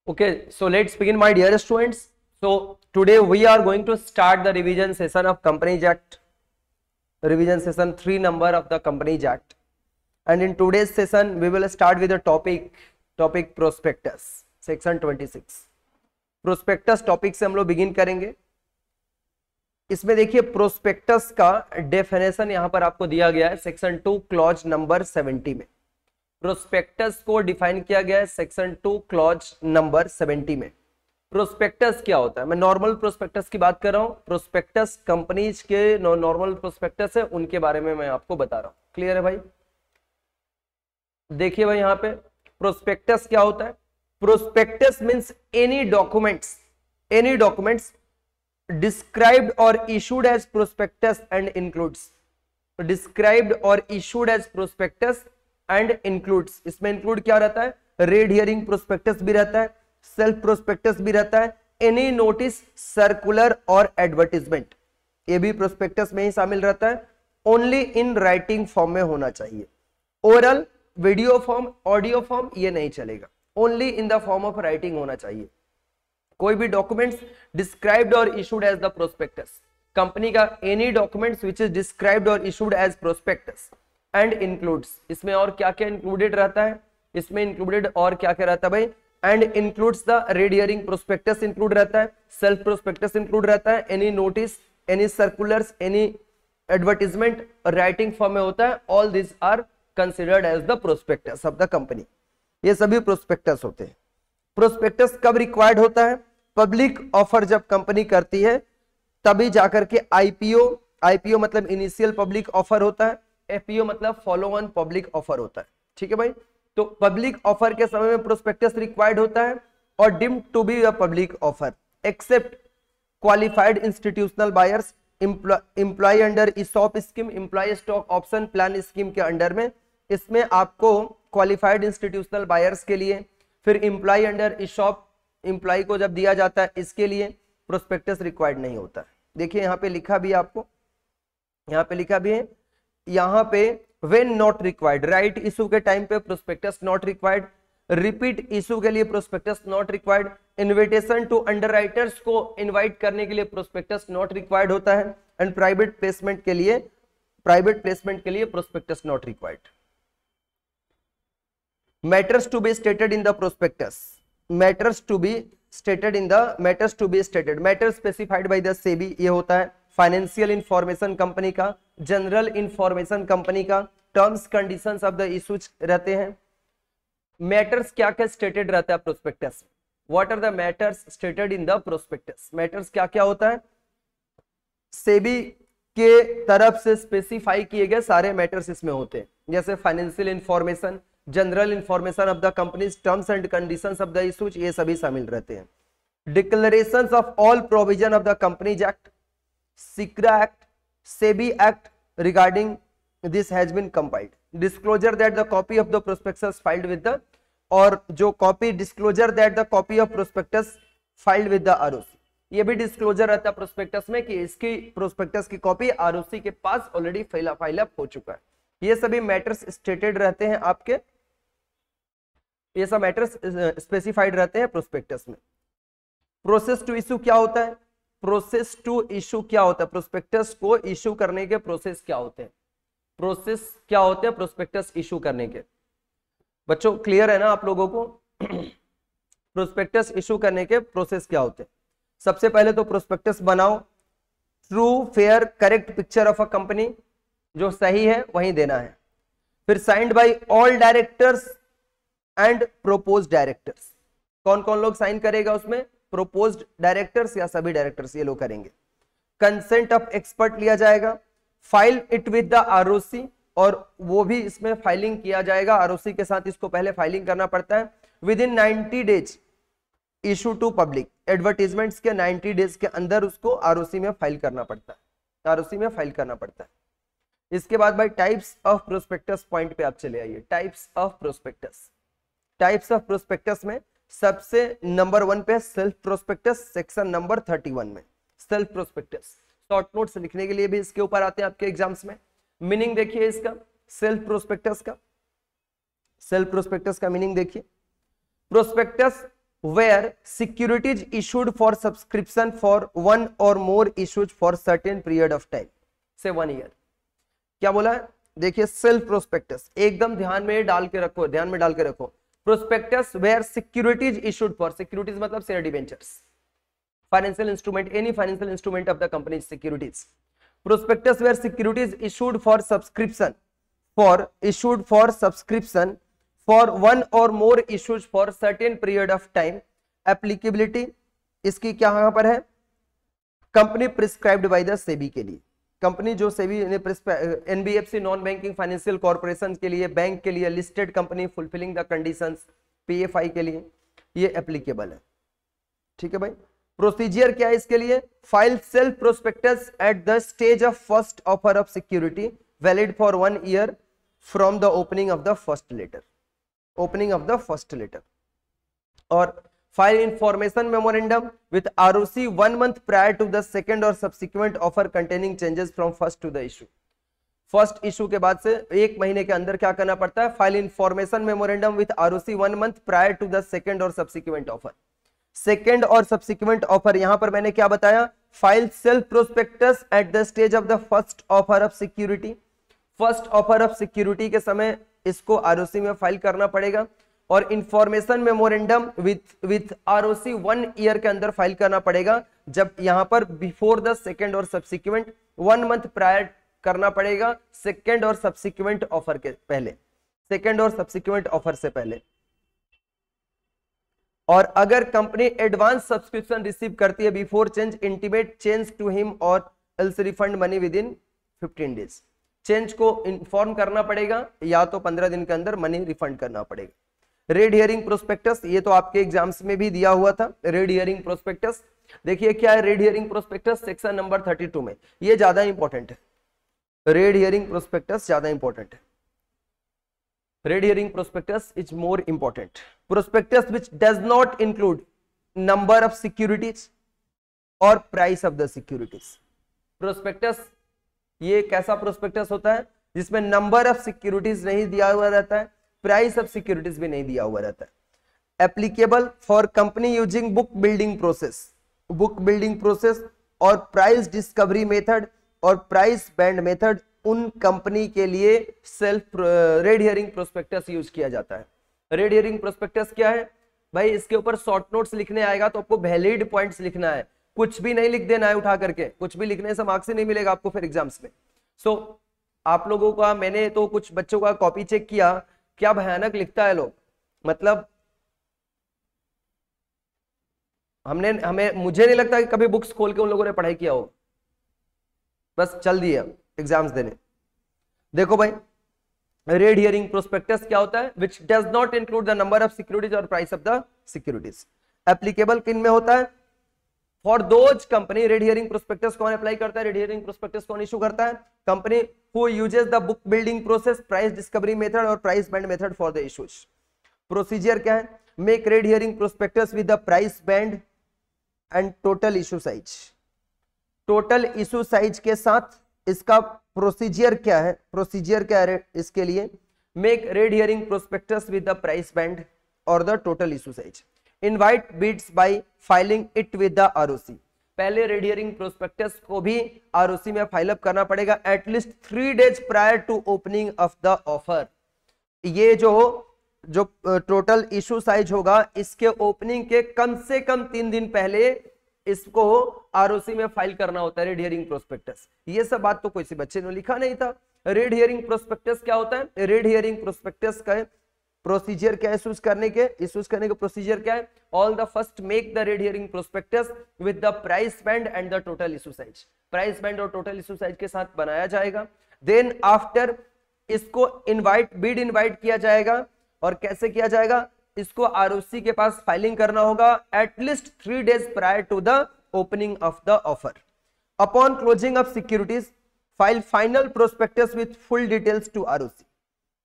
Okay, so let's begin, my dear students. So today we are going to start the revision session of Companies Act, revision session 3 number of the Companies Act. And in today's session we will start with the topic prospectus, section 26. Prospectus topic से हम लोग begin करेंगे। इसमें देखिए prospectus का definition यहां पर आपको दिया गया है सेक्शन 2 क्लॉज नंबर 70 में। प्रोस्पेक्टस को डिफाइन किया गया है सेक्शन 2 क्लॉज नंबर 70 में। प्रोस्पेक्टस क्या होता है? मैं नॉर्मल प्रोस्पेक्टस की बात कर रहा हूं। प्रोस्पेक्टस कंपनीज के नॉर्मल प्रोस्पेक्टस है, उनके बारे में मैं आपको बता रहा हूं। क्लियर है भाई? देखिए भाई, यहां पे प्रोस्पेक्टस क्या होता है? Prospectus means any documents described or issued as prospectus and includes इसमें include क्या रहता है? रेड हियरिंग प्रोस्पेक्टस भी रहता है, सेल्फ प्रोस्पेक्टस भी रहता है, एनी नोटिस, सर्कुलर और एडवर्टीजमेंट, ये भी प्रोस्पेक्टस में ही शामिल रहता है। ओनली इन राइटिंग फॉर्म में होना चाहिए। Oral, video form, audio form ये नहीं चलेगा, only in the form of writing होना चाहिए। कोई भी डॉक्यूमेंट्स डिस्क्राइब्ड और issued as the prospectus, company का any documents which is described और issued as prospectus and includes, इसमें और क्या क्या इंक्लूडेड रहता है? इसमें इंक्लूडेड और क्या क्या रहता है भाई? And includes the red herring prospectus include रहता है, सेल्फ प्रोस्पेक्टस इंक्लूड रहता है, any notice, any circulars, any advertisement writing form में होता है। All this are considered as the prospectus of the company. ये सभी प्रोस्पेक्टस होते हैं। प्रोस्पेक्टस कब रिक्वायर्ड होता है? पब्लिक ऑफर जब कंपनी करती है तभी जाकर के आईपीओ मतलब इनिशियल पब्लिक ऑफर होता है, एफपीओ मतलब फॉलो ऑन पब्लिक ऑफर होता है। ठीक है भाई? तो पब्लिक ऑफर के समय में प्रोस्पेक्टस रिक्वायर्ड होता है और deemed to be a public offer except qualified institutional buyers, employ under ESOP scheme, employ stock option plan scheme के अंडर में। इसमें आपको क्वालिफाइड इंस्टीट्यूशनल बायर्स के लिए, फिर एम्प्लॉय अंडर ईसॉप एम्प्लॉय को जब दिया जाता है इसके लिए प्रोस्पेक्टस रिक्वायर्ड नहीं होता है। देखिए यहाँ पे लिखा भी आपको, यहाँ पे लिखा भी है, यहाँ पे when not required, right issue के टाइम पे prospectus not required, repeat issue के लिए prospectus not required, invitation to underwriters को इनवाइट करने के लिए प्रोस्पेक्टस नॉट रिक्वायर्ड होता है, एंड प्राइवेट प्लेसमेंट के लिए prospectus not required. Matters to be stated in the prospectus, matters specified by the SEBI, ये होता है फाइनेंशियल इंफॉर्मेशन कंपनी का, जनरल इंफॉर्मेशन कंपनी का, terms conditions of the issues रहते हैं। मैटर्स क्या क्या स्टेटेड रहता है प्रोस्पेक्टस? What are the matters stated in the prospectus? Matters क्या क्या होता है? सेबी के तरफ से स्पेसिफाई किए गए सारे मैटर्स इसमें होते हैं, जैसे financial information, general information of the companies, terms and conditions of the issues, ये सभी शामिल रहते हैं। Declarations of all provision of the companies act, SCRA act, SEBI act regarding this has been compiled. Disclosure that the copy of the prospectus filed with the, और जो copy disclosure that the copy of prospectus filed with the ROC, ये भी disclosure रहता है prospectus में कि इसकी prospectus की कॉपी आरओसी के पास ऑलरेडी फाइल अप हो चुका है। ये सभी मैटर्स स्टेटेड रहते हैं आपके, ये सब मैटर्स स्पेसिफाइड रहते हैं प्रोस्पेक्टस में। प्रोसेस टू इशू क्या होता है? प्रोसेस टू इशू क्या होता है? प्रोस्पेक्टस को इशू करने के प्रोसेस क्या होते हैं? प्रोसेस क्या होते हैं प्रोस्पेक्टस इशू करने के? बच्चों क्लियर है ना आप लोगों को? प्रोस्पेक्टस इशू करने के प्रोसेस क्या होते हैं? सबसे पहले तो प्रोस्पेक्टस बनाओ, true fair correct picture of a company, जो सही है वही देना है। फिर signed by all directors and proposed directors, कौन कौन लोग साइन करेगा उसमें? प्रोपोज्ड डायरेक्टर्स या सभी डायरेक्टर्स ये लोग करेंगे। कंसेंट ऑफ एक्सपर्ट लिया जाएगा, file it with the ROC, और वो भी इसमें फाइलिंग किया जाएगा आरओसी के साथ, इसको पहले फाइलिंग करना पड़ता है। Within 90 days issue to public, advertisements के 90 डेज के अंदर उसको आरओसी में फाइल करना पड़ता है, इसके बाद भाई टाइप्स ऑफ प्रोस्पेक्टस पॉइंट पे आप चले आइए। टाइप्स ऑफ प्रोस्पेक्टस में सबसे नंबर 1 पे सेल्फ प्रोस्पेक्टस, सेक्शन नंबर 31 में सेल्फ प्रोस्पेक्टस। शॉर्ट नोट्स लिखने के लिए भी इसके ऊपर आते हैं आपके एग्जाम्स में। मीनिंग देखिए इसका, सेल्फ प्रोस्पेक्टस का मीनिंग देखिए। Prospectus where securities issued for subscription for one or more issues for certain period of time, say 1 year. क्या बोला है? देखिए सेल्फ प्रोस्पेक्टस, एकदम ध्यान में डाल के रखो, ध्यान में डाल के रखो. Prospectus where securities issued for, securities मतलब share debentures, financial instrument, any financial instrument of the company securities. Prospectus where securities issued for subscription, for issued for subscription for one और more issues for certain period of time. Applicability इसकी क्या यहां पर है? Company prescribed by the SEBI के लिए, company जो सेबी ने, NBFC non banking financial corporation के लिए, बैंक के लिए, listed company fulfilling the conditions, PFI के लिए ये एप्लीकेबल है. ठीक है भाई. प्रोसीजर क्या है इसके लिए? File self prospectus at the stage of first offer of security valid for 1 year from the opening of the first letter, opening of the first letter. और file information memorandum with ROC 1 month prior to the second और subsequent offer containing changes from first to the issue. First issue के बाद से 1 महीने के अंदर क्या करना पड़ता है? File information memorandum with ROC 1 month prior to the second और सब्सिक्वेंट ऑफर. सेकंड और सब्सिक्वेंट ऑफर यहां पर मैंने क्या बताया? File self prospectus at the stage of the first offer of security. First offer of security के समय इसको आरओसी में फाइल करना पड़ेगा. और information memorandum with ROC 1 year के अंदर फाइल करना पड़ेगा. जब यहां पर बिफोर द सेकंड और सब्सिक्वेंट 1 month प्रायर करना पड़ेगा, सेकंड और सब्सिक्वेंट ऑफर के पहले, सेकंड और सब्सिक्वेंट ऑफर से पहले. और अगर कंपनी एडवांस सब्सक्रिप्शन रिसीव करती है before change, intimate change to him और else refund money within 15 days. Change को इन्फॉर्म करना पड़ेगा या तो 15 दिन के अंदर मनी रिफंड करना पड़ेगा. रेड हियरिंग प्रोस्पेक्टस, ये तो आपके एग्जाम्स में भी दिया हुआ था. रेड हियरिंग प्रोस्पेक्टस देखिए क्या है? Red herring prospectus section number 32 में, ये ज्यादा इंपॉर्टेंट है. रेड हियरिंग प्रोस्पेक्टस ज्यादा इंपॉर्टेंट है. Red herring prospectus is more important. Prospectus which does not include number of securities और price of the securities. Prospectus ये कैसा प्रोस्पेक्टस होता है? जिसमें नंबर ऑफ सिक्योरिटीज नहीं दिया हुआ रहता है, प्राइस ऑफ सिक्योरिटीज भी नहीं दिया हुआ रहता है. Applicable for company using book building process, book building process और प्राइस डिस्कवरी मेथड और प्राइस बैंड मेथड, उन कंपनी के लिए self red herring prospectus use किया जाता है. रेड हियरिंग प्रोस्पेक्टस क्या है भाई? इसके ऊपर शॉर्ट नोट्स लिखने आएगा तो आपको वैलिड पॉइंट्स लिखना है, कुछ भी नहीं लिख देना है उठा करके. कुछ भी लिखने से मार्क्स ही नहीं मिलेगा आपको फिर एग्जाम्स में. सो आप लोगों का, मैंने तो कुछ बच्चों का कॉपी चेक किया, क्या भयानक लिखता है लोग. मतलब मुझे नहीं लगता कि कभी बुक्स खोल के उन लोगों ने पढ़ाई किया हो, बस चल दिया एग्जाम्स देने. देखो भाई, रेड हियरिंग प्रोस्पेक्टस क्या होता है? Which does not include the number of securities और price of the securities. Applicable किन में होता है? For those company. Red herring prospectus कौन अप्लाई करता है? रेड हियरिंग प्रोस्पेक्टस कौन इशू करता है? Company who uses the book building process, price discovery method और price band method for the issues. Procedure क्या है? Make red herring prospectus with the price band and total issue size. Total issue size के साथ इसका procedure क्या है? Procedure क्या है इसके लिए? Make red herring prospectus with the price band और the total issue size. Invite bids by filing it with the ROC. पहले रेड हियरिंग प्रोस्पेक्टस को भी आरओसी में फाइल अप करना पड़ेगा at least 3 days prior to opening of the offer. ये जो total issue size होगा, इसके ओपनिंग के कम से कम 3 दिन पहले इसको आरओसी में फाइल करना होता है रेड हियरिंग प्रोस्पेक्टस. ये सब बात तो कोई सी बच्चे ने लिखा नहीं था. रेड हियरिंग प्रोस्पेक्टस क्या होता है? रेड हियरिंग प्रोस्पेक्टस का प्रोसीजर क्या है? इश्यूज करने के प्रोसीजर क्या है? All the first make the red herring prospectus with the price band and the total issue size. Price band और टोटल इशू साइज के साथ बनाया जाएगा. देन आफ्टर इसको बिड इनवाइट किया जाएगा. और कैसे किया जाएगा? इसको आरओसी के पास फाइलिंग करना होगा at least 3 days prior to the opening of the offer. Upon closing of securities file final prospectus with full details to ROC.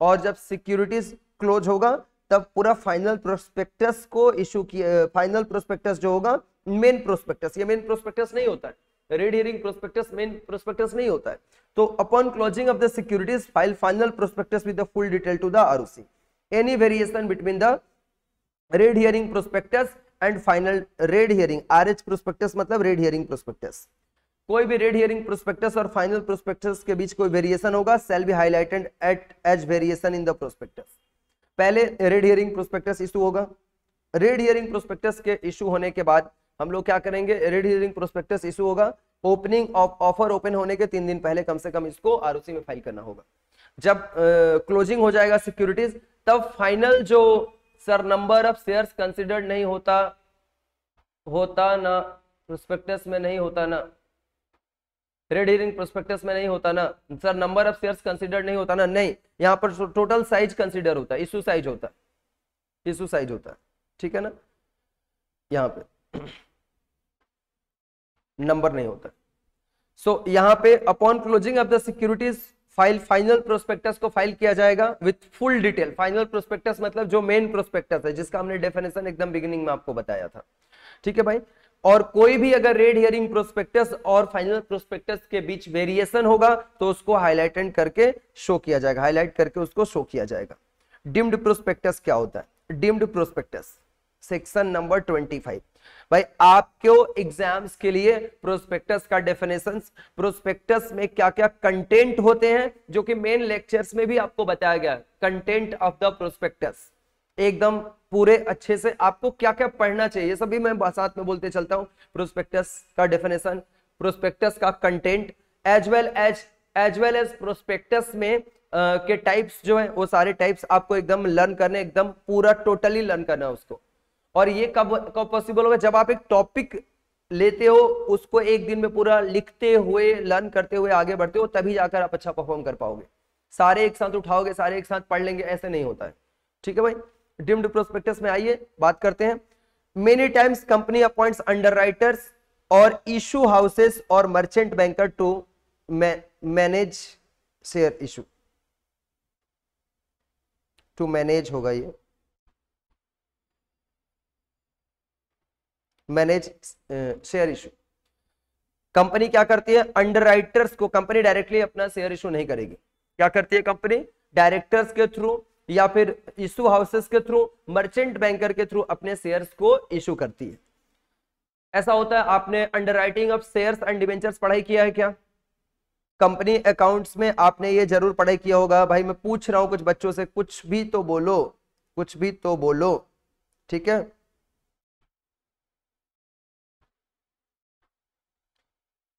और जब सिक्योरिटीज क्लोज होगा तब पूरा फाइनल प्रोस्पेक्टस को इशू किया. फाइनल प्रोस्पेक्टस जो होगा, मेन प्रोस्पेक्टस, ये मेन प्रोस्पेक्टस नहीं होता है. Red herring prospectus main prospectus नहीं होता है. तो upon closing of the securities file final prospectus with the full detail to the ROC. Any variation between the red herring prospectus and final red herring, RH prospectus मतलब red herring prospectus. कोई भी red herring prospectus और final prospectus के बीच कोई variation होगा, shall be highlighted at as variation in the prospectus. पहले red herring prospectus issue होगा, रेड हियरिंग प्रोस्पेक्टस के इशू होने के बाद हम लोग क्या करेंगे, रेड हियरिंग प्रोस्पेक्टस इशू होगा, ओपनिंग ऑफ ऑफर ओपन होने के 3 दिन पहले कम से कम इसको आरओसी में फाइल करना होगा। जब क्लोजिंग हो जाएगा सिक्योरिटीज, तब फाइनल जो sir number of shares considered नहीं होता ना प्रोस्पेक्टस में, नहीं होता ना रेड हियरिंग प्रोस्पेक्टस में, नहीं होता ना sir number of shares considered नहीं होता ना, नहीं, यहाँ पर टोटल साइज कंसिडर होता है, इशू साइज होता है, इशू साइज होता है, ठीक है ना, यहाँ पे नंबर नहीं होता। सो यहाँ पे upon closing of the securities file, final prospectus को फाइल किया जाएगा with full detail. Final prospectus मतलब जो मेन प्रोस्पेक्टस है, जिसका हमने डेफिनेशन एकदम बिगिनिंग में आपको बताया था, ठीक है भाई। और कोई भी अगर रेड हियरिंग प्रोस्पेक्टस और फाइनल प्रोस्पेक्टस के बीच वेरिएशन होगा तो उसको हाईलाइट करके शो किया जाएगा, हाईलाइट करके उसको शो किया जाएगा। डिम्ड प्रोस्पेक्टस क्या होता है? डिम्ड प्रोस्पेक्टस सेक्शन नंबर 25 भाई, आपको एग्जाम्स के लिए प्रोस्पेक्टस का डेफिनेशन, प्रोस्पेक्टस में क्या क्या कंटेंट होते हैं, जो कि मेन लेक्चर्स में भी आपको बताया गया, कंटेंट ऑफ द प्रोस्पेक्टस एकदम पूरे अच्छे से आपको क्या क्या पढ़ना चाहिए, ये सभी मैं साथ में बोलते चलता हूं। प्रोस्पेक्टस का डेफिनेशन, प्रोस्पेक्टस का content, as well as prospectus में के टाइप्स जो है वो सारे टाइप्स आपको एकदम लर्न करने, एकदम पूरा टोटली लर्न करना है उसको। और ये कब पॉसिबल होगा? जब आप एक टॉपिक लेते हो, उसको एक दिन में पूरा लिखते हुए, लर्न करते हुए आगे बढ़ते हो, तभी जाकर आप अच्छा परफॉर्म कर पाओगे। सारे एक साथ उठाओगे, सारे एक साथ पढ़ लेंगे, ऐसे नहीं होता है, ठीक है भाई। डिम्ड प्रोस्पेक्टस में आइए बात करते हैं। Many times company appoints underwriters और इशू हाउसेस और merchant banker to manage share issue, to manage होगा ये, मैनेज शेयर इशू। कंपनी क्या करती है? अंडरराइटर्स को, कंपनी डायरेक्टली अपना शेयर इशू नहीं करेगी, क्या करती है कंपनी? डायरेक्टर्स के थ्रू या फिर इशू हाउसेस के थ्रू, मर्चेंट बैंकर के थ्रू अपने शेयर्स को इशू करती है। ऐसा होता है। आपने underwriting of shares and debentures पढ़ाई किया है क्या? कंपनी अकाउंट्स में आपने ये जरूर पढ़ाई किया होगा। भाई मैं पूछ रहा हूं कुछ बच्चों से, कुछ भी तो बोलो, कुछ भी तो बोलो, ठीक है।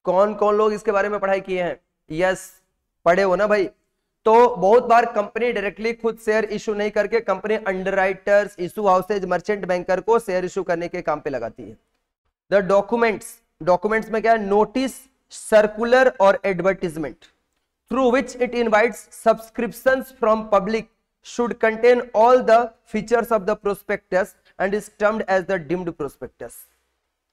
कौन कौन लोग इसके बारे में पढ़ाई किए हैं? यस, पढ़े हो ना भाई। तो बहुत बार कंपनी डायरेक्टली खुद शेयर इशू नहीं करके company underwriters, issue houses, merchant banker को शेयर इशू करने के काम पे लगाती है। द डॉक्यूमेंट्स, डॉक्यूमेंट्स में क्या है? नोटिस, सर्कुलर और advertisement through which it invites subscriptions from public should contain all the features of the prospectus and is termed as the deemed prospectus.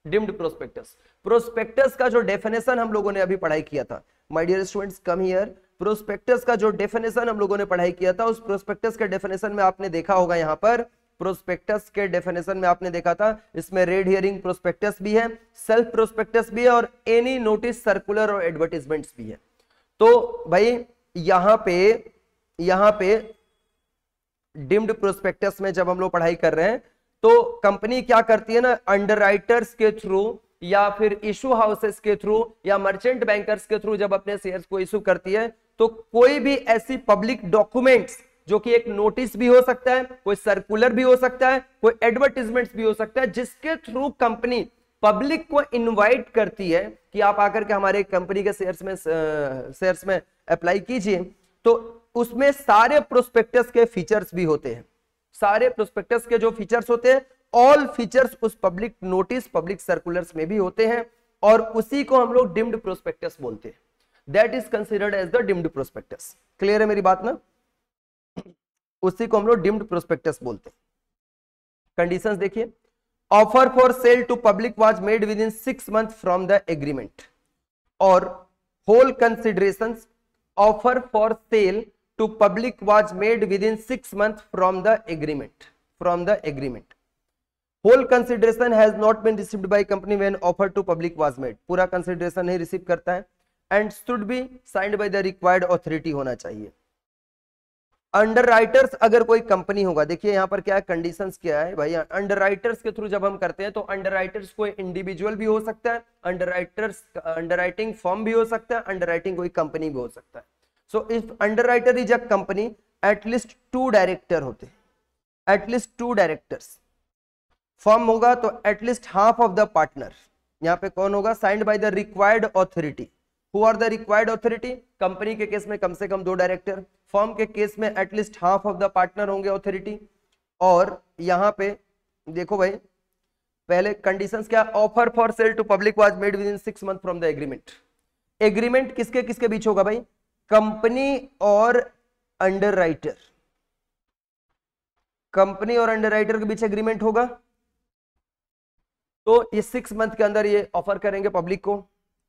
Deemed prospectus, prospectus का जो definition हम लोगों ने अभी पढ़ाई किया था, my dear students come here. Prospectus का जो डेफिनेशन हम लोगों ने पढ़ाई किया था, उस प्रोस्पेक्टस के डेफिनेशन में आपने देखा होगा, यहाँ पर प्रोस्पेक्टस के डेफिनेशन में आपने देखा था, इसमें रेड हियरिंग प्रोस्पेक्टस भी है, सेल्फ प्रोस्पेक्टस भी है और एनी नोटिस, सर्कुलर और एडवर्टीजमेंट्स भी है। तो भाई यहाँ पे डिम्ड प्रोस्पेक्टस में जब हम लोग पढ़ाई कर रहे हैं, तो कंपनी क्या करती है ना, अंडरराइटर्स के थ्रू या फिर इशू हाउसेस के थ्रू या मर्चेंट बैंकर्स के थ्रू जब अपने शेयर्स को इशू करती है, तो कोई भी ऐसी पब्लिक डॉक्यूमेंट्स, जो कि एक नोटिस भी हो सकता है, कोई सर्कुलर भी हो सकता है, कोई एडवर्टीजमेंट्स भी हो सकता है, जिसके थ्रू कंपनी पब्लिक को इनवाइट करती है कि आप आकर के हमारे कंपनी के शेयर्स में अप्लाई कीजिए, तो उसमें सारे प्रोस्पेक्टस के फीचर्स भी होते हैं। सारे प्रोस्पेक्टस के जो फीचर्स होते हैं, ऑल फीचर्स उस पब्लिक नोटिस, पब्लिक सर्कुलर्स में भी होते हैं, और उसी को हम लोग डिम्ड प्रोस्पेक्टस बोलते हैं। That is considered as the deemed prospectus. Clear है मेरी बात ना? उसी को हम लोग डिम्ड प्रोस्पेक्टस बोलते हैं। कंडीशंस देखिए, offer for sale to public was made within 6 month from the agreement, और whole considerations offer for sale to public was made within 6 months from the agreement. Whole consideration has not been received by company when offer to public was made. पूरा consideration नहीं receive करता है, and should be signed by the required authority होना चाहिए। Underwriters अगर कोई company होगा, देखिए यहाँ पर क्या है, कंडीशंस क्या है भाई, अंडरराइटर्स के थ्रू जब हम करते हैं तो अंडरराइटर्स कोई इंडिविजुअल भी हो सकता है, अंडरराइटर्स अंडरराइटिंग फर्म भी हो सकता है, अंडरराइटिंग कोई कंपनी भी हो सकता है। So if underwriter is a company, at least 2 director होते हैं, एटलीस्ट 2 डायरेक्टर्स। फर्म होगा तो at least half of the partner, यहाँ पे कौन होगा, signed by the required authority. Who are the required authority, company के केस में कम से कम 2 डायरेक्टर, फर्म के केस में at least half of the partner होंगे ऑथोरिटी। और यहाँ पे देखो भाई, पहले कंडीशंस क्या, offer for sale to public was made within 6 month from the agreement. Agreement किसके किसके बीच होगा भाई, कंपनी और अंडरराइटर, कंपनी और अंडरराइटर के बीच एग्रीमेंट होगा। तो ये 6 मंथ के अंदर ये ऑफर करेंगे पब्लिक को।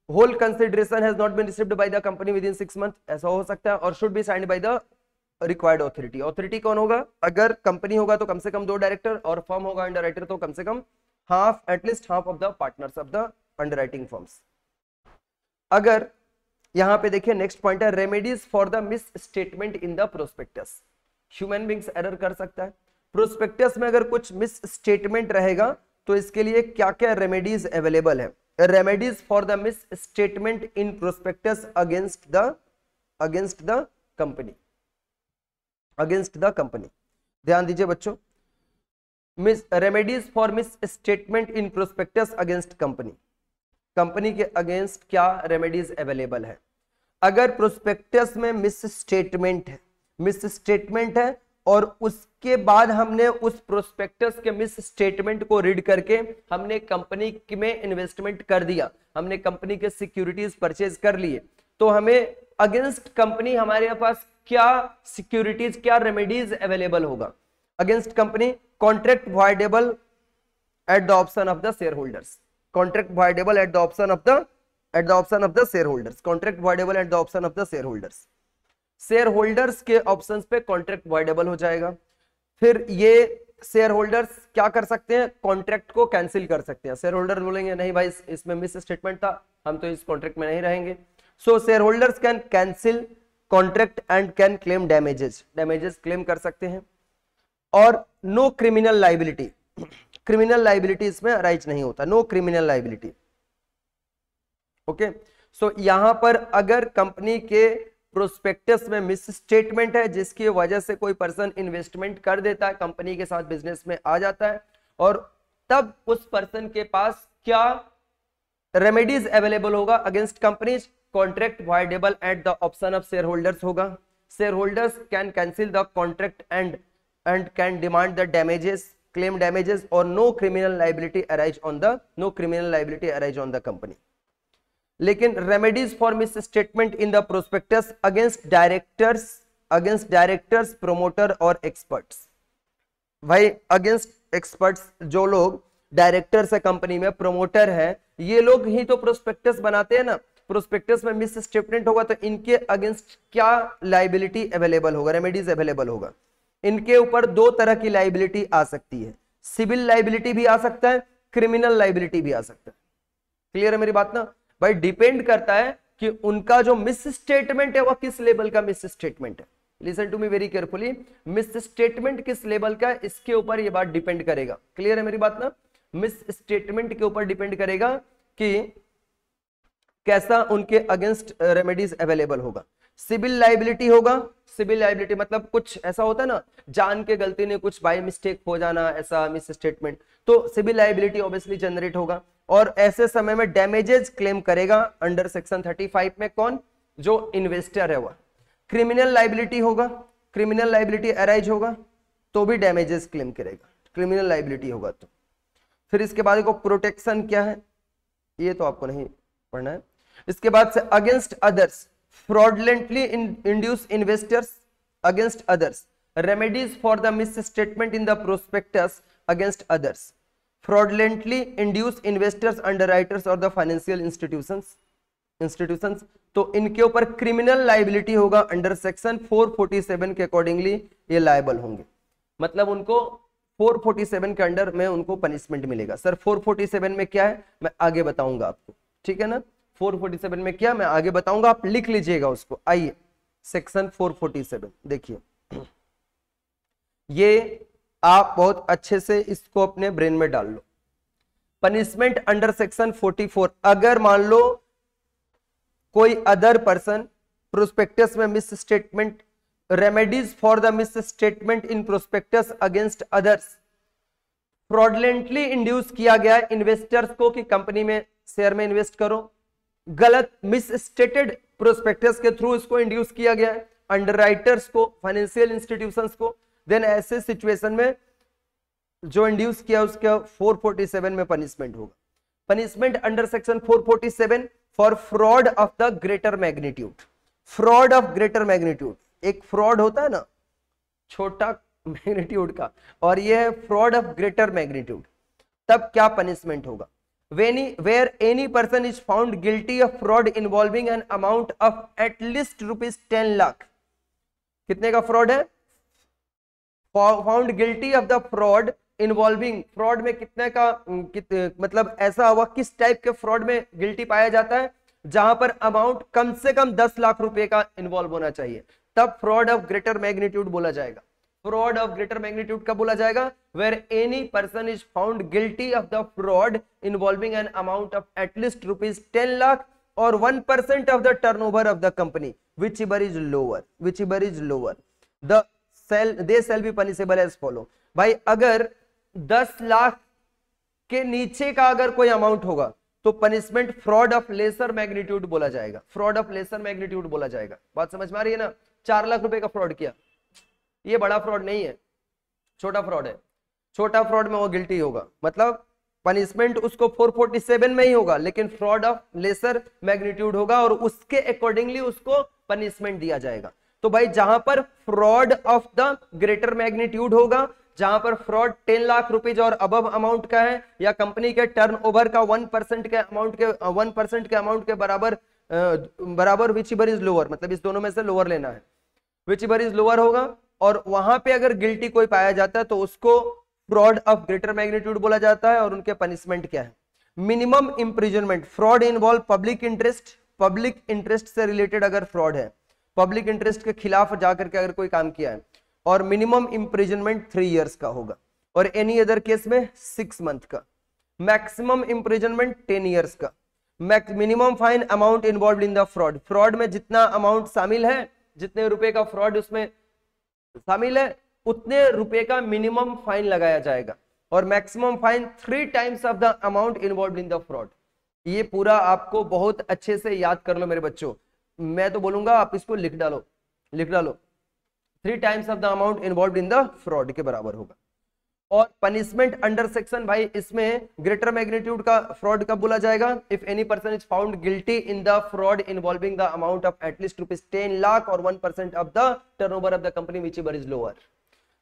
Whole consideration has not been received by the company within 6 month, ऐसा हो सकता है, और should be signed by the required authority. Authority कौन होगा, अगर कंपनी होगा तो कम से कम 2 डायरेक्टर, और फर्म होगा अंडरराइटर तो कम से कम half, at least half of the partners of the underwriting firms. अगर यहां पे देखिए नेक्स्ट पॉइंट है, remedies for the misstatement in the prospectus. Human beings error कर सकता है, प्रोस्पेक्टस में अगर कुछ मिस स्टेटमेंट रहेगा तो इसके लिए क्या क्या रेमेडीज अवेलेबल है। Remedies for the misstatement in prospectus against the company, against the company. ध्यान दीजिए बच्चों, remedies for misstatement in prospectus against company, company के अगेंस्ट क्या रेमेडीज अवेलेबल है। अगर प्रोस्पेक्टस में मिस स्टेटमेंट है और उसके बाद हमने उस प्रोस्पेक्टस के मिस स्टेटमेंट को रीड करके हमने कंपनी में इन्वेस्टमेंट कर दिया, हमने कंपनी के सिक्योरिटीज परचेज कर लिए, तो हमें अगेंस्ट कंपनी हमारे पास क्या सिक्योरिटीज, क्या रेमेडीज अवेलेबल होगा। Against company, contract voidable at the option of the share holders, contract voidable at the option of the share holders, contract voidable at the option of the share holders. Share holders के options पे contract voidable हो जाएगा। फिर ये share holders क्या कर सकते हैं, कॉन्ट्रैक्ट को कैंसिल कर सकते हैं। शेयर होल्डर बोलेंगे नहीं भाई इसमें मिस स्टेटमेंट था, हम तो इस कॉन्ट्रैक्ट में नहीं रहेंगे। So shareholders can cancel contract and can claim damages claim कर सकते हैं। और no criminal liability, criminal liability इसमें अराइज नहीं होता, no criminal liability. Okay, so यहां पर अगर कंपनी के प्रोस्पेक्टस में मिस स्टेटमेंट है जिसकी वजह से कोई पर्सन इन्वेस्टमेंट कर देता है, कंपनी के साथ बिजनेस में आ जाता है, और तब उस पर्सन के पास क्या रेमेडीज अवेलेबल होगा against companies, contract voidable at the option of shareholders होगा। Shareholders can cancel the contract and can demand the damages, claim damages, और no criminal liability arise on the company. लेकिन remedies for misstatement in the prospectus against directors, promoter और experts. भाई against experts, जो लोग directors है company में, promoter है, ये लोग ही तो प्रोस्पेक्टस बनाते हैं ना। प्रोस्पेक्टस में मिस स्टेटमेंट होगा तो इनके अगेंस्ट क्या लाइबिलिटी अवेलेबल होगा, रेमेडीज अवेलेबल होगा। इनके ऊपर 2 तरह की लाइबिलिटी आ सकती है, सिविल लाइबिलिटी भी आ सकता है, क्रिमिनल लाइबिलिटी भी आ सकता है। क्लियर है मेरी बात ना भाई, डिपेंड करता है कि उनका जो मिस स्टेटमेंट है वह किस लेवल का मिस स्टेटमेंट है। Listen to me very carefully, misstatement किस लेवल का है इसके ऊपर ये बात डिपेंड करेगा। क्लियर है मेरी बात ना, मिस स्टेटमेंट के ऊपर डिपेंड करेगा कि कैसा उनके अगेंस्ट रेमेडीज अवेलेबल होगा। सिविल लाइबिलिटी होगा, सिविल लाइबिलिटी मतलब कुछ ऐसा होता है ना, जान के गलती ने कुछ बाय मिस्टेक हो जाना, ऐसा मिस स्टेटमेंट, तो सिविल लाइबिलिटी ऑब्वियसली जनरेट होगा। और ऐसे समय में डैमेजेस क्लेम करेगा अंडर सेक्शन 35 में कौन, जो इन्वेस्टर है वह। क्रिमिनल लाइबिलिटी होगा, क्रिमिनल लाइबिलिटी अराइज होगा तो भी डैमेजेस क्लेम करेगा, क्रिमिनल लाइबिलिटी होगा तो। फिर इसके बाद देखो प्रोटेक्शन क्या है, ये तो आपको नहीं पढ़ना है। इसके बाद से against others, fraudulently induce investors against others, remedies for the misstatement in the prospectus against others, fraudulently induce investors, underwriters or the financial institutions, तो इनके ऊपर क्रिमिनल लाइबिलिटी होगा अंडर सेक्शन 447 के अकॉर्डिंगली ये लायबल होंगे। मतलब उनको 447 के अंडर में उनको पनिशमेंट मिलेगा। सर 447 में क्या है मैं आगे बताऊंगा आपको, ठीक है ना। 447 में क्या मैं आगे बताऊंगा, आप लिख लीजिएगा उसको। आइए सेक्शन 447 देखिए, ये आप बहुत अच्छे से इसको अपने ब्रेन में डाल लो। पनिशमेंट अंडर सेक्शन 44, अगर मान लो कोई अदर पर्सन प्रोस्पेक्टस में miss statement, remedies for the misstatement in prospectus against others, fraudulently induce किया गया इन्वेस्टर्स को कि कंपनी में शेयर में इन्वेस्ट करो, गलत मिस स्टेटेड प्रोस्पेक्टस के थ्रू इसको इंड्यूस किया गया है अंडरराइटर्स को, फाइनेंशियल इंस्टीट्यूशंस को, देन ऐसे सिचुएशन में जो इंड्यूस किया उसका 447 में पनिशमेंट होगा। Punishment under section 447 for fraud of the greater magnitude. Fraud of greater magnitude, एक फ्रॉड होता है ना छोटा मैग्नीट्यूड का, और ये है फ्रॉड ऑफ ग्रेटर मैग्नीट्यूड, तब क्या पनिशमेंट होगा? where any person is found guilty of fraud involving an amount of at least rupees 10 lakh, कितने का फ्रॉड है? Found guilty of the fraud involving, fraud में कितने का मतलब ऐसा हुआ किस टाइप के फ्रॉड में गिल्टी पाया जाता है जहां पर अमाउंट कम से कम 10 लाख रुपए का इन्वॉल्व होना चाहिए, तब फ्रॉड ऑफ ग्रेटर मैग्नीट्यूड बोला जाएगा। फ्रॉड ऑफ ग्रेटर मैग्नीट्यूड कब बोला जाएगा? Where any person is found guilty of the fraud involving an amount of at least rupees 10 lakh और 1% of the turnover of the company, whichever is lower they shall be punishable as follow। भाई अगर 10 लाख के नीचे का अगर कोई अमाउंट होगा तो punishment fraud of lesser magnitude बोला जाएगा, फ्रॉड ऑफ लेसर मैग्नीट्यूड बोला जाएगा। बात समझ में आ रही है ना? 4 लाख रुपए का फ्रॉड किया, ये बड़ा फ्रॉड नहीं है, छोटा फ्रॉड है, छोटा फ्रॉड में वो गिल्टी होगा, मतलब पनिशमेंट उसको 447 में ही होगा, लेकिन फ्रॉड ऑफ लेसर मैग्नीट्यूड होगा और उसके अकॉर्डिंगली उसको पनिशमेंट दिया जाएगा। तो भाई जहां पर fraud of the greater magnitude होगा, जहां पर फ्रॉड 10 लाख रुपीज और अबव अमाउंट का है या कंपनी के टर्नओवर का 1% के अमाउंट के बराबर विचेवर इज लोअर, मतलब इस दोनों में से लोअर लेना है, विचेवर इज लोअर होगा, और वहां पे अगर गिल्टी कोई पाया जाता है तो उसको फ्रॉड ऑफ ग्रेटर मैग्नीट्यूड बोला जाता है। और उनके पनिशमेंट क्या है? Minimum imprisonment, fraud involve public interest से रिलेटेड अगर फ्रॉड है, पब्लिक इंटरेस्ट के खिलाफ जाकर के अगर कोई काम किया है, और मिनिमम इंप्रिजनमेंट 3 इयर्स का होगा, और एनी अदर केस में 6 मंथ का, मैक्सिमम इंप्रिजनमेंट 10 इयर्स का, minimum fine amount involve in the fraud, fraud में जितना अमाउंट शामिल है, जितने रुपए का फ्रॉड उसमें शामिल है, उतने रुपए का मिनिमम फाइन लगाया जाएगा, और maximum fine 3 times of the amount involve in the fraud. ये पूरा आपको बहुत अच्छे से याद कर लो मेरे बच्चों, मैं तो बोलूंगा आप इसको लिख डालो 3 times of the amount involve in the fraud के बराबर होगा। और पनिशमेंट अंडर सेक्शन, भाई इसमें ग्रेटर मैग्नीट्यूड का फ्रॉड कब बोला जाएगा? If any person is found guilty in the fraud involving the amount of at least rupees 10 lakh और 1% of the turnover of the company whichever is lower,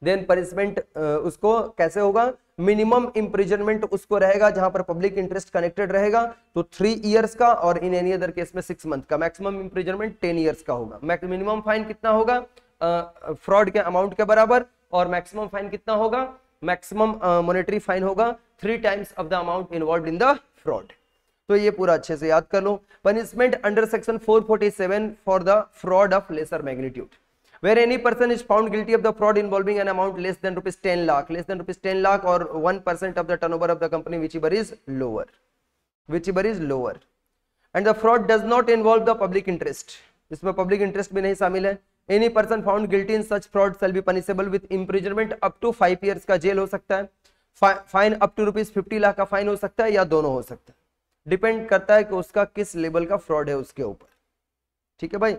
then punishment उसको कैसे होगा? मिनिमम इंप्रिजनमेंट उसको रहेगा जहां पर पब्लिक इंटरेस्ट कनेक्टेड रहेगा तो 3 इयर्स का, और इन एनी अदर केस में 6 मंथ का, मैक्सिमम इंप्रिजनमेंट 10 इयर्स का होगा। मिनिमम फाइन कितना होगा? फ्रॉड के अमाउंट के बराबर, और मैक्सिमम फाइन कितना होगा? मैक्सिमम मॉनेटरी फाइन होगा 3 times of the amount involve in the fraud. तो ये पूरा अच्छे से याद कर लो। Punishment under section 447 for the fraud of lesser magnitude, where any person is found guilty of the fraud involving an amount less than rupees 10 lakh or 1% of the turnover of the company whichever is lower, and the fraud does not involve the public interest, इसमें public interest भी नहीं शामिल है। any person found guilty in such fraud shall be punishable with imprisonment up to 5 years का jail हो सकता है, fine up to rupees 50 lakh का फाइन हो सकता है, या दोनों हो सकता है, डिपेंड करता है कि उसका किस लेवल का फ्रॉड है उसके ऊपर। ठीक है भाई?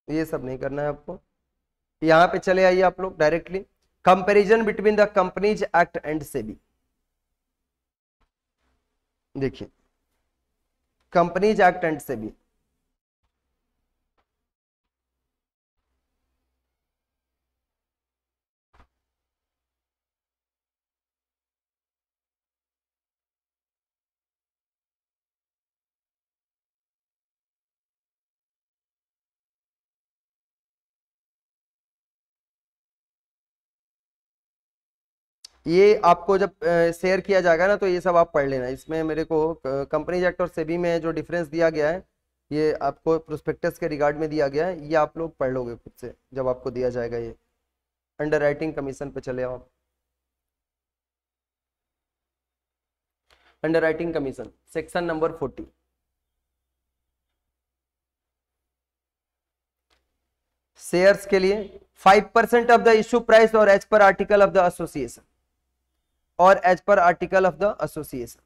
ये सब नहीं करना है आपको, यहां पे चले आइए आप लोग directly. Comparison between the companies act and SEBI, देखिए कंपनीज एक्ट एंड सेबी, ये आपको जब शेयर किया जाएगा ना तो ये सब आप पढ़ लेना। इसमें मेरे को कंपनीज एक्ट और सेबी में जो डिफरेंस दिया गया है ये आपको प्रोस्पेक्टस के रिगार्ड में दिया गया है, ये आप लोग पढ़ लोगे खुद से जब आपको दिया जाएगा। ये अंडरराइटिंग कमीशन पे चले आओ आप। Underwriting commission section number 40। Shares के लिए 5% ऑफ द इश्यू प्राइस और as per article of the association, और as per article of the association.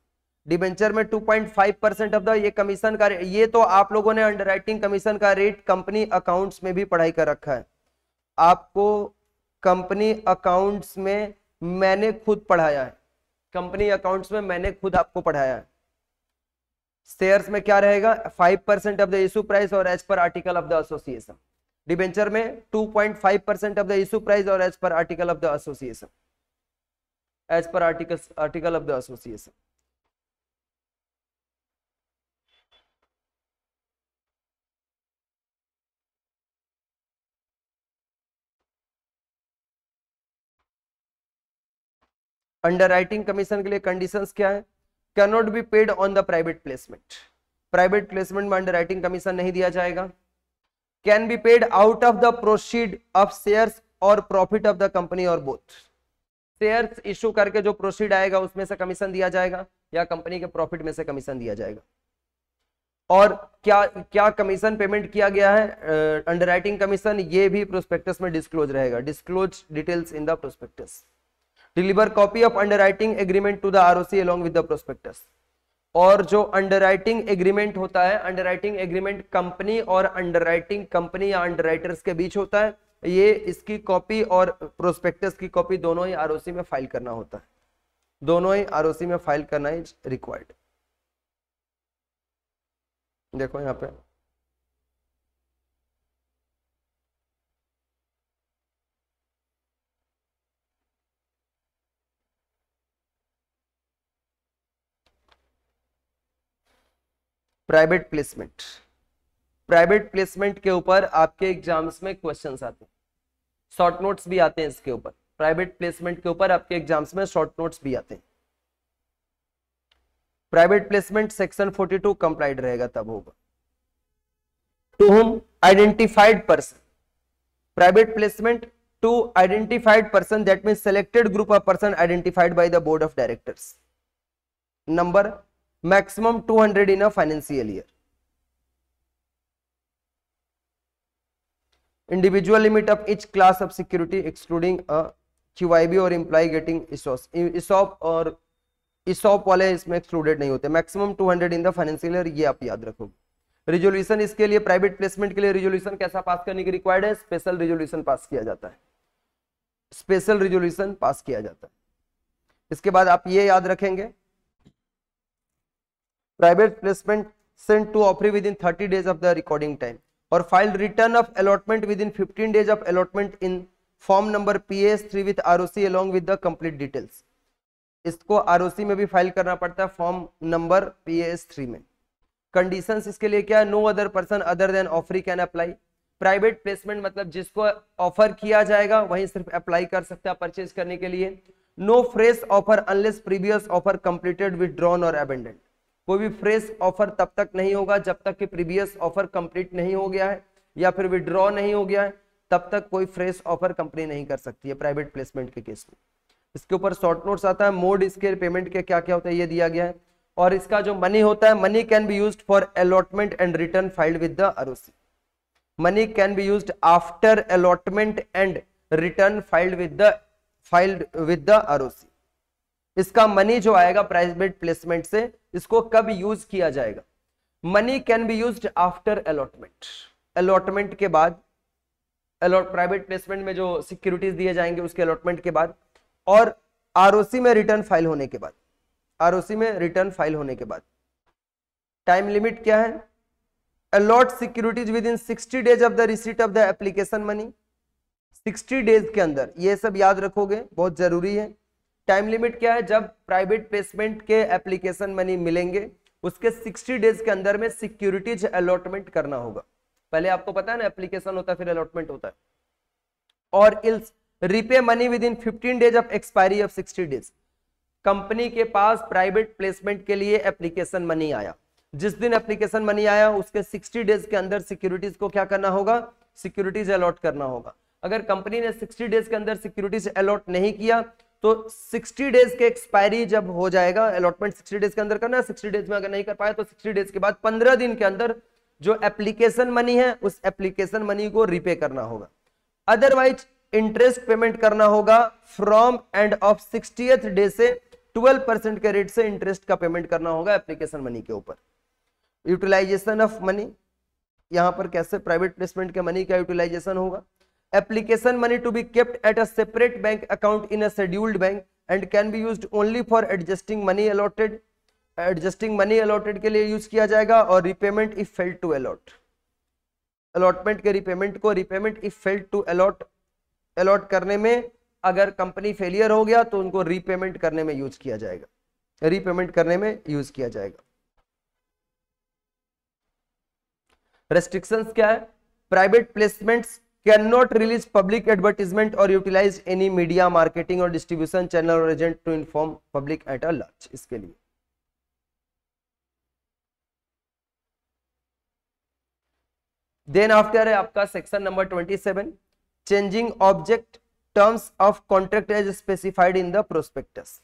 Debenture में 2.5% ऑफ द, ये कमीशन का, ये तो आप लोगों ने अंडरराइटिंग कमीशन का रेट कंपनी अकाउंट्स में भी पढ़ाई कर रखा है। आपको कंपनी अकाउंट्स में मैंने खुद पढ़ाया है, कंपनी अकाउंट्स में मैंने खुद आपको पढ़ाया है। शेयर्स में क्या रहेगा, 5% ऑफ द इश्यू प्राइस और as per article of the association. Debenture में 2.5% ऑफ द इश्यू प्राइस और as per article of the association, as per article of the association. Underwriting commission के लिए कंडीशंस क्या है, can not be paid on the private placement, private placement में underwriting commission नहीं दिया जाएगा। Can be paid out of the proceed of shares और profit of the company और बोथ, शेयर्स इशू करके जो प्रोसीड आएगा उसमें से कमीशन दिया जाएगा या कंपनी के प्रॉफिट में से कमीशन दिया जाएगा। और क्या क्या कमीशन पेमेंट किया गया है, अंडरराइटिंग कमीशन, ये भी प्रोस्पेक्टस में डिस्क्लोज रहेगा, disclose details in the prospectus. Deliver copy of underwriting agreement to the ROC along with the prospectus. और जो अंडरराइटिंग एग्रीमेंट होता है, अंडरराइटिंग एग्रीमेंट कंपनी और अंडरराइटिंग कंपनी या अंडरराइटर्स के बीच होता है, ये इसकी कॉपी और प्रोस्पेक्टस की कॉपी दोनों ही आरओसी में फाइल करना होता है, दोनों ही आरओसी में फाइल करना इज रिक्वायर्ड। देखो यहाँ पे प्राइवेट प्लेसमेंट, प्राइवेट प्लेसमेंट के ऊपर आपके एग्जाम्स में क्वेश्चंस आते हैं, शॉर्ट नोट्स भी आते हैं इसके ऊपर, प्राइवेट प्लेसमेंट के ऊपर आपके एग्जाम्स में शॉर्ट नोट्स भी आते हैं। प्राइवेट प्लेसमेंट सेक्शन 42 कंप्लाइड रहेगा तब होगा। To whom identified person, private placement to identified person, that means selected group of person identified by the board of directors. Number maximum 200 in a financial year. Individual limit of each class of security excluding a QIB और employee getting ESOP और ESOP वाले इसमें excluded नहीं होते। maximum 200 in the financial year, ये आप याद रखोगे। रिजोल्यूशन इसके लिए, प्राइवेट प्लेसमेंट के लिए रिजोल्यूशन कैसा पास करने की रिक्वायर्ड है, स्पेशल रिजोल्यूशन पास किया जाता है, स्पेशल रिजोल्यूशन पास किया जाता है। इसके बाद आप ये याद रखेंगे, private placement sent to offering within 30 days of the recording time or filed return of allotment within 15 days of allotment in form number PAS3 with ROC along with the complete details। इसको ROC में भी file करना पड़ता है form number PAS3 में। Conditions इसके लिए क्या है, no other person other than offeree can apply. Private placement मतलब जिसको ऑफर किया जाएगा वही सिर्फ अप्लाई कर सकता है परचेज करने के लिए। No fresh offer unless previous offer completed withdrawn और अबेंडेंड, कोई भी फ्रेश ऑफर तब तक नहीं होगा जब तक कि प्रीवियस ऑफर कंप्लीट नहीं हो गया है या फिर विड्रॉ नहीं हो गया है, तब तक कोई फ्रेश ऑफर कंपनी नहीं कर सकती है प्राइवेट प्लेसमेंट के केस में। इसके ऊपर शॉर्ट नोट्स आता है, मोड इसके पेमेंट के क्या क्या होता है ये दिया गया है। और इसका जो मनी होता है, money can be used for allotment and return filed with the ROC. Money can be used after allotment and return filed with the ROC. इसका मनी जो आएगा प्राइवेट प्लेसमेंट से, इसको कब यूज किया जाएगा, money can be used after allotment, allotment के बाद, प्राइवेट प्लेसमेंट में जो सिक्योरिटीज दिए जाएंगे उसके अलॉटमेंट के बाद, और आरओसी में रिटर्न फाइल होने के बाद, आरओसी में रिटर्न फाइल होने के बाद। टाइम लिमिट क्या है, allot securities within 60 days of the receipt of the application money, 60 days के अंदर, ये सब याद रखोगे बहुत जरूरी है। टाइम लिमिट क्या है, जब प्राइवेट प्लेसमेंट के एप्लीकेशन मनी मिलेंगे उसके 60 डेज के अंदर में सिक्योरिटीज अलॉटमेंट करना होगा। पहले आपको पता है ना, एप्लीकेशन होता है फिर अलॉटमेंट होता है। और repay money within 15 days of expiry of 60 days. Company के पास प्राइवेट प्लेसमेंट के लिए एप्लीकेशन मनी आया, जिस दिन एप्लीकेशन मनी आया उसके 60 डेज के अंदर सिक्योरिटीज को क्या करना होगा, सिक्योरिटीज अलॉट करना होगा। अगर कंपनी ने 60 डेज के अंदर सिक्योरिटीज अलॉट नहीं किया तो 60 डेज के एक्सपायरी जब हो जाएगा, अलॉटमेंट 60 डेज के अंदर करना है, 60 डेज में अगर नहीं कर पाया तो 60 डेज के बाद 15 दिन के अंदर जो एप्लीकेशन मनी है उस एप्लीकेशन मनी को रिपे करना होगा। अदरवाइज इंटरेस्ट पेमेंट करना होगा from end of 60th day से 12% के रेट से इंटरेस्ट का पेमेंट करना होगा एप्लीकेशन मनी के ऊपर। यूटिलाइजेशन ऑफ मनी, यहां पर कैसे प्राइवेट प्लेसमेंट के मनी का यूटिलाइजेशन होगा। Application money to be kept at a separate bank account in a scheduled bank and can be used only for adjusting money allotted. Adjusting money allotted के लिए use किया जाएगा। और repayment if failed to allot, allotment के repayment को repayment if failed to allot करने में अगर कंपनी फेलियर हो गया तो उनको रीपेमेंट करने में यूज किया जाएगा, रीपेमेंट करने में यूज किया जाएगा। रेस्ट्रिक्शंस क्या है, private placements can not release public advertisement और यूटिलाइज एनी मीडिया मार्केटिंग और डिस्ट्रीब्यूशन चैनल और agent to inform public at a large. इसके लिए देन आफ्टर है आपका section number 27, changing object terms of contract as specified in the prospectus.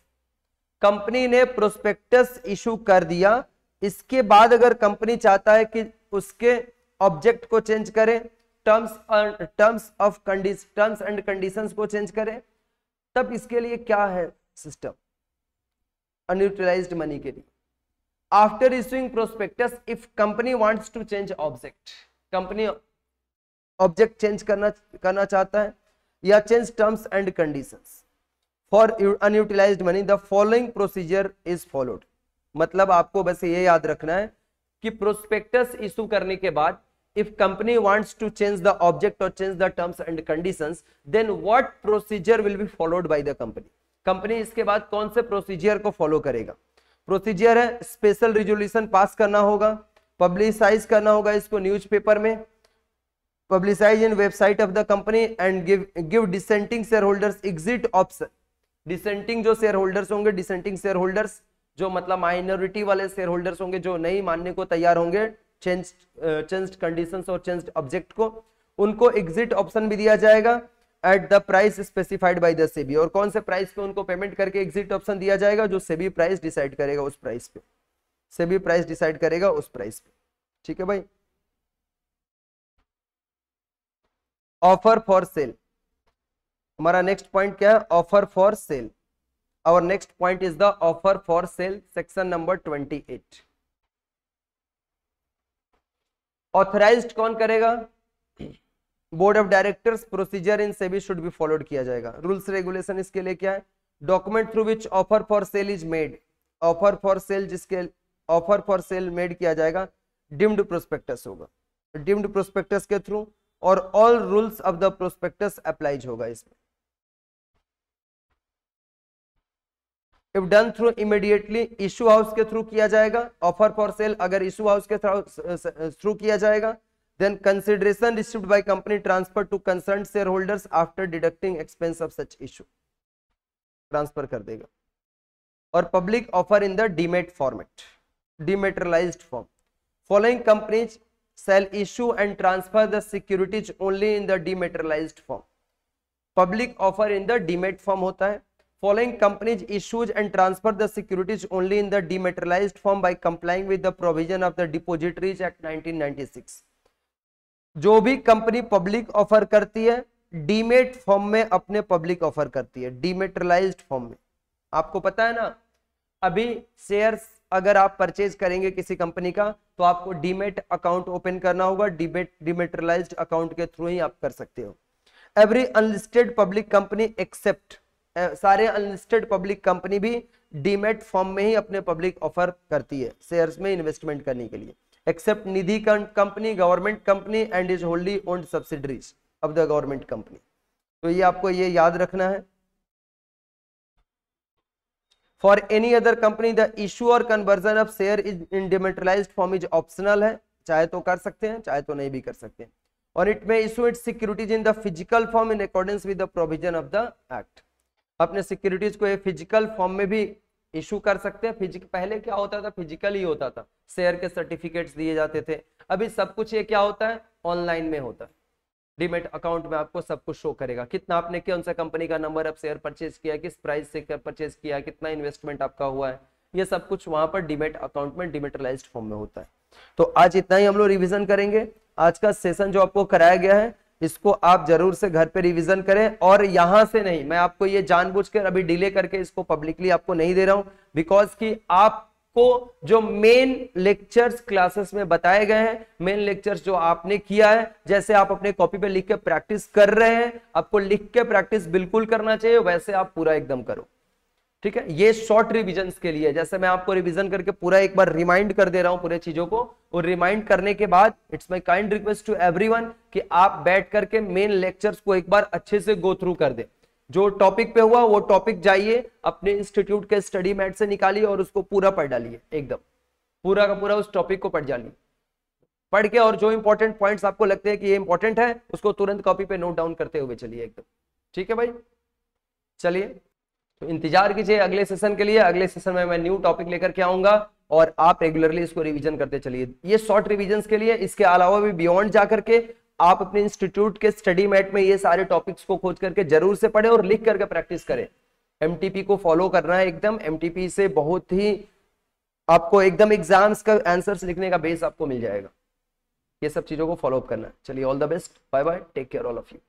Company ने prospectus issue कर दिया, इसके बाद अगर कंपनी चाहता है कि उसके ऑब्जेक्ट को चेंज करें, टर्म्स एंड कंडीशंस को चेंज करें, तब इसके लिए क्या है सिस्टम अनयूटिलाइज्ड मनी के लिए। After issuing prospectus if company wants to change object, company object change करना चाहता है या change terms and conditions for unutilized money, the following procedure is followed. मतलब आपको बस ये याद रखना है कि प्रोस्पेक्टस इशू करने के बाद if company wants to change the object or change the terms and conditions, then what procedure will be followed by the company। Company इसके बाद कौन से प्रोसीजर को फॉलो करेगा। प्रोसीजर है स्पेशल रिजोल्यूशन पास करना होगा, पब्लिसाइज करना होगा इसको न्यूज़पेपर में, publicise in website of the company and give dissenting share holders exit option. Dissenting जो शेयर होल्डर्स होंगे, डिसेंटिंग शेयर होल्डर्स जो मतलब माइनॉरिटी वाले शेयर होल्डर्स होंगे जो नहीं मानने को तैयार होंगे चेंज्ड कंडीशंस और चेंज्ड ऑब्जेक्ट को, उनको एग्जिट ऑप्शन भी दिया जाएगा at the price specified by the SEBI. और कौन से प्राइस पे उनको पेमेंट करके एग्जिट ऑप्शन दिया जाएगा, जो सेबी प्राइस डिसाइड करेगा उस प्राइस पे, सेबी प्राइस डिसाइड करेगा उस प्राइस पे। ठीक है भाई। ऑफर फॉर सेल, हमारा नेक्स्ट पॉइंट क्या है, offer for sale. Our next point is the offer for sale, section number 28। Authorized कौन करेगा, board of directors. Procedure in SEBI should be followed किया जाएगा। रूल्स रेगुलेशन इसके लिए क्या है, document through which offer for sale is made, offer for sale जिसके offer for sale made किया जाएगा डिम्ड प्रोस्पेक्टस होगा, डिम्ड प्रोस्पेक्टस के थ्रू, और all rules of the prospectus applies होगा इसमें। If done through immediately, issue house के through किया जाएगा। ऑफर फॉर सेल अगर इशू हाउस के थ्रू किया जाएगा, then consideration received by company transfer to concerned share holders after deducting expense of such issue, transfer कर देगा। और public offer in the demat format, dematerialised form. Following companies shall issue and transfer the securities only in the dematerialized form। Public offer in the demat form होता है। Following companies issues and transfer the securities only in the dematerialized form by complying with the provision of the Depositories Act 1996। जो भी company public offer करती है demat form में अपने public offer करती है, डीमेटेरियलाइज्ड फॉर्म में। आपको पता है ना, अभी शेयर्स अगर आप परचेज करेंगे किसी कंपनी का तो आपको डीमेट अकाउंट ओपन करना होगा, डीमेटेरियलाइज्ड अकाउंट के थ्रू ही आप कर सकते हो। Every unlisted public company except, सारे अनलिस्टेड पब्लिक कंपनी भी डीमेट फॉर्म में ही अपने पब्लिक ऑफर करती है शेयर्स में इन्वेस्टमेंट करने के लिए, except Nidhi company, government company and is होल्डली owned subsidiaries of the government company. तो ये आपको ये याद रखना है। For any other company the issue और conversion of share is in dematerialised form is optional है, चाहे तो कर सकते हैं चाहे तो नहीं भी कर सकते हैं। और इट में issue it securities in the physical form in accordance with the provision of the act. अपने सिक्योरिटीज को ये फिजिकल फॉर्म में भी इशू कर सकते हैं। पहले क्या होता था, फिजिकल ही होता था, शेयर के सर्टिफिकेट्स दिए जाते थे। अभी सब कुछ ये क्या होता है, ऑनलाइन में होता है। डीमेट अकाउंट में आपको सब कुछ शो करेगा, कितना आपने कौन सा कंपनी का नंबर ऑफ शेयर परचेज किया, किस प्राइस से परचेज किया, कितना इन्वेस्टमेंट आपका हुआ है, ये सब कुछ वहां पर डीमेट अकाउंट में डिमेटलाइज्ड फॉर्म में होता है। तो आज इतना ही हम लोग रिवीजन करेंगे। आज का सेशन जो आपको कराया गया है इसको आप जरूर से घर पे रिवीजन करें, और यहां से नहीं, मैं आपको ये जानबूझकर अभी डिले करके इसको पब्लिकली आपको नहीं दे रहा हूं, बिकॉज कि आपको जो मेन लेक्चर्स क्लासेस में बताए गए हैं, मेन लेक्चर्स जो आपने किया है, जैसे आप अपने कॉपी पे लिख के प्रैक्टिस कर रहे हैं, आपको लिख के प्रैक्टिस बिल्कुल करना चाहिए, वैसे आप पूरा एकदम करो, ठीक है। ये शॉर्ट रिविजन्स के लिए, जैसे मैं आपको रिवीजन करके पूरा एक बार रिमाइंड कर दे रहा हूं पूरे चीजों को, और रिमाइंड करने के बाद it's my kind request to everyone कि आप बैठ करके मेन लेक्चर्स को एक बार अच्छे से गो थ्रू कर दें। जो टॉपिक पे हुआ वो टॉपिक जाइए अपने इंस्टीट्यूट के स्टडी मैट से निकालिए और उसको पूरा पढ़ डालिए, एकदम पूरा का पूरा उस टॉपिक को पढ़ डालिए, पढ़ के, और जो इंपॉर्टेंट पॉइंट्स आपको लगते हैं कि ये इंपॉर्टेंट है उसको तुरंत कॉपी पे नोट डाउन करते हुए चलिए एकदम, ठीक है भाई। चलिए, तो इंतजार कीजिए अगले सेशन के लिए। अगले सेशन में मैं न्यू टॉपिक लेकर के आऊंगा और आप रेगुलरली इसको रिवीजन करते चलिए। ये शॉर्ट रिवीजन्स के लिए, इसके अलावा भी बियॉन्ड जाकर के आप अपने इंस्टीट्यूट के स्टडी मैट में ये सारे टॉपिक्स को खोज करके जरूर से पढ़े और लिख करके प्रैक्टिस करें। एमटीपी को फॉलो करना है एकदम, एमटीपी से बहुत ही आपको एकदम एग्जाम्स का आंसर्स लिखने का बेस आपको मिल जाएगा। ये सब चीजों को फॉलो अप करना है। चलिए, all the best, bye bye, take care all of you.